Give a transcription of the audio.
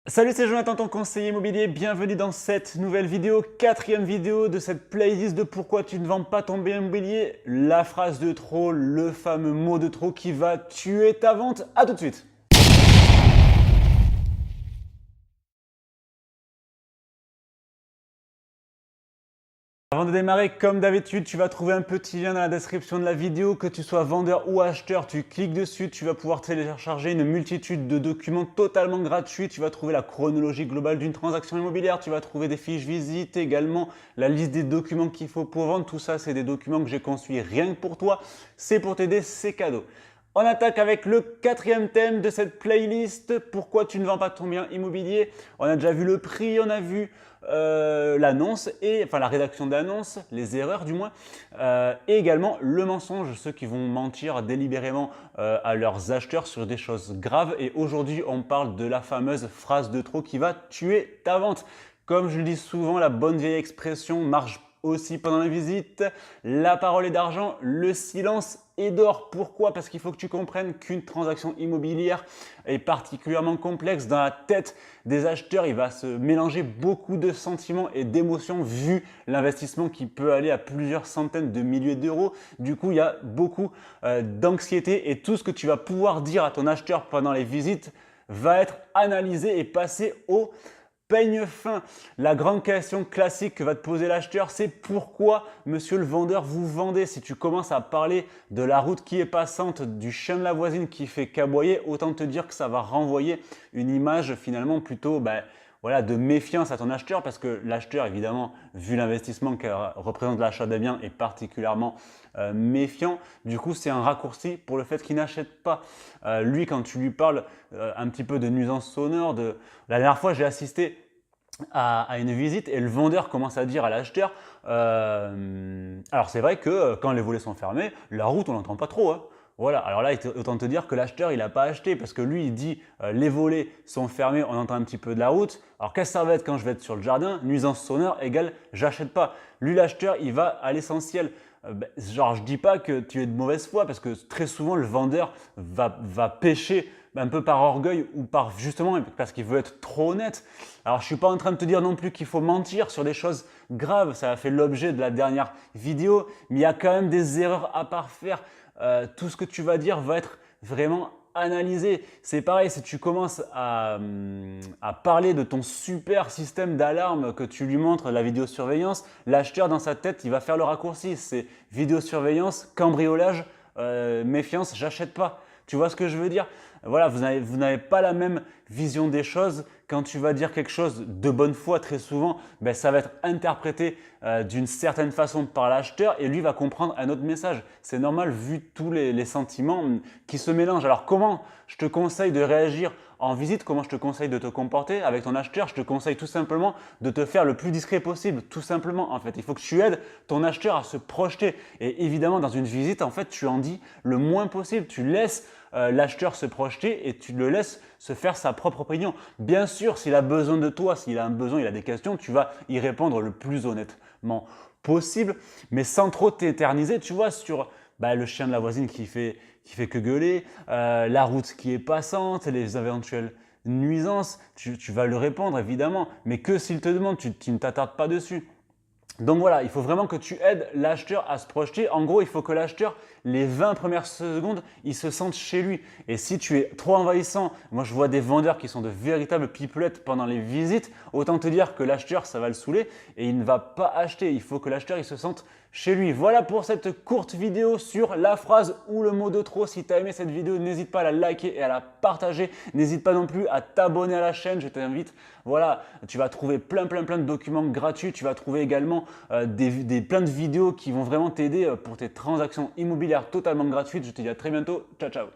Salut, c'est Jonathan, ton conseiller immobilier. Bienvenue dans cette nouvelle vidéo, quatrième vidéo de cette playlist de pourquoi tu ne vends pas ton bien immobilier. La phrase de trop, le fameux mot de trop qui va tuer ta vente. À tout de suite. Avant de démarrer, comme d'habitude, tu vas trouver un petit lien dans la description de la vidéo. Que tu sois vendeur ou acheteur, tu cliques dessus, tu vas pouvoir télécharger une multitude de documents totalement gratuits. Tu vas trouver la chronologie globale d'une transaction immobilière, tu vas trouver des fiches visites, également la liste des documents qu'il faut pour vendre. Tout ça, c'est des documents que j'ai conçus rien que pour toi. C'est pour t'aider, c'est cadeau. On attaque avec le quatrième thème de cette playlist. Pourquoi tu ne vends pas ton bien immobilier? On a déjà vu le prix, on a vu l'annonce, enfin la rédaction d'annonce, les erreurs du moins, et également le mensonge, ceux qui vont mentir délibérément à leurs acheteurs sur des choses graves. Et aujourd'hui, on parle de la fameuse phrase de trop qui va tuer ta vente. Comme je le dis souvent, la bonne vieille expression marche aussi pendant la visite. La parole est d'argent, le silence est d'or. Pourquoi? Parce qu'il faut que tu comprennes qu'une transaction immobilière est particulièrement complexe. Dans la tête des acheteurs, il va se mélanger beaucoup de sentiments et d'émotions vu l'investissement qui peut aller à plusieurs centaines de milliers d'euros. Du coup, il y a beaucoup d'anxiété et tout ce que tu vas pouvoir dire à ton acheteur pendant les visites va être analysé et passé au peigne fin. La grande question classique que va te poser l'acheteur, c'est pourquoi, monsieur le vendeur, vous vendez? Si tu commences à parler de la route qui est passante, du chien de la voisine qui fait caboyer, autant te dire que ça va renvoyer une image finalement plutôt voilà, de méfiance à ton acheteur, parce que l'acheteur, évidemment, vu l'investissement que représente l'achat des biens, est particulièrement méfiant. Du coup, c'est un raccourci pour le fait qu'il n'achète pas. Lui, quand tu lui parles un petit peu de nuisance sonore, la dernière fois, j'ai assisté à une visite et le vendeur commence à dire à l'acheteur alors c'est vrai que quand les volets sont fermés, la route on n'entend pas trop, hein. Voilà, alors là autant te dire que l'acheteur il n'a pas acheté parce que lui il dit les volets sont fermés, on entend un petit peu de la route. Alors qu'est-ce que ça va être quand je vais être sur le jardin? Nuisance sonore égale j'achète pas. Lui l'acheteur il va à l'essentiel. Genre je dis pas que tu es de mauvaise foi parce que très souvent le vendeur va pêcher un peu par orgueil ou par justement parce qu'il veut être trop honnête. Alors je ne suis pas en train de te dire non plus qu'il faut mentir sur des choses graves, ça a fait l'objet de la dernière vidéo, mais il y a quand même des erreurs à parfaire. Tout ce que tu vas dire va être vraiment analysé. C'est pareil, si tu commences à parler de ton super système d'alarme que tu lui montres la vidéosurveillance, l'acheteur dans sa tête, il va faire le raccourci. C'est vidéosurveillance, cambriolage, méfiance, j'achète pas. Tu vois ce que je veux dire? Voilà, vous n'avez pas la même vision des choses. Quand tu vas dire quelque chose de bonne foi, très souvent, ça va être interprété d'une certaine façon par l'acheteur et lui va comprendre un autre message. C'est normal vu tous les sentiments qui se mélangent. Alors comment je te conseille de réagir en visite? Comment je te conseille de te comporter avec ton acheteur? Je te conseille tout simplement de te faire le plus discret possible. Tout simplement, en fait, il faut que tu aides ton acheteur à se projeter. Et évidemment, dans une visite, en fait, tu en dis le moins possible. Tu laisses l'acheteur se projeter et tu le laisses se faire sa propre opinion. Bien sûr, s'il a besoin de toi, s'il a un besoin, il a des questions, tu vas y répondre le plus honnêtement possible, mais sans trop t'éterniser, tu vois, sur le chien de la voisine qui fait que gueuler, la route qui est passante, les éventuelles nuisances, tu vas lui répondre évidemment, mais que s'il te demande, tu ne t'attardes pas dessus. Donc voilà, il faut vraiment que tu aides l'acheteur à se projeter. En gros, il faut que l'acheteur, les 20 premières secondes, il se sente chez lui. Et si tu es trop envahissant, moi je vois des vendeurs qui sont de véritables pipelettes pendant les visites, autant te dire que l'acheteur, ça va le saouler et il ne va pas acheter. Il faut que l'acheteur, il se sente chez lui. Voilà pour cette courte vidéo sur la phrase ou le mot de trop. Si tu as aimé cette vidéo, n'hésite pas à la liker et à la partager. N'hésite pas non plus à t'abonner à la chaîne, je t'invite. Voilà, tu vas trouver plein de documents gratuits. Tu vas trouver également plein de vidéos qui vont vraiment t'aider pour tes transactions immobilières totalement gratuites. Je te dis à très bientôt. Ciao, ciao.